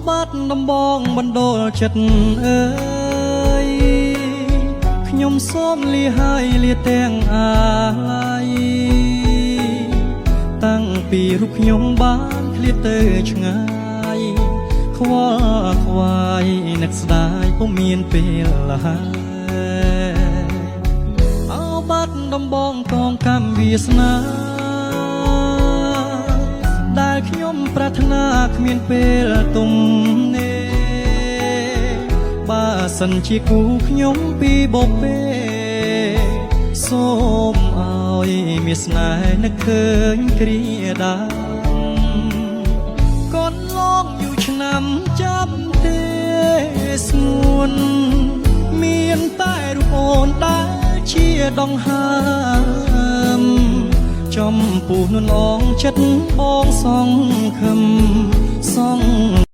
បាត់ដំបងបណ្ដូលចិត្តអើយខ្ញុំសូមលាហើយលាទាំងអាឡ័យតាំងពីរូបខ្ញុំបានឃ្លាតទៅឆ្ងាយខ្វល់ខ្វាយនឹកស្ដាយពុំមានពេលហើយបាត់ដំបងកងកម្មវាសនាដែលខ្ញុំប្រាថ្នាគ្មានពេលទំនេរបើសិនជាគូខ្ញុំពីបបេសូមឲ្យមានស្នេហ៍នឹកឃើញគ្រាដើមកូនឡងយូរឆ្នាំចាំទេស្ងួនមានតែរូបអូនដែលជាដងហើមចំពោះនួនអងចិត្តបងសងខឹមសង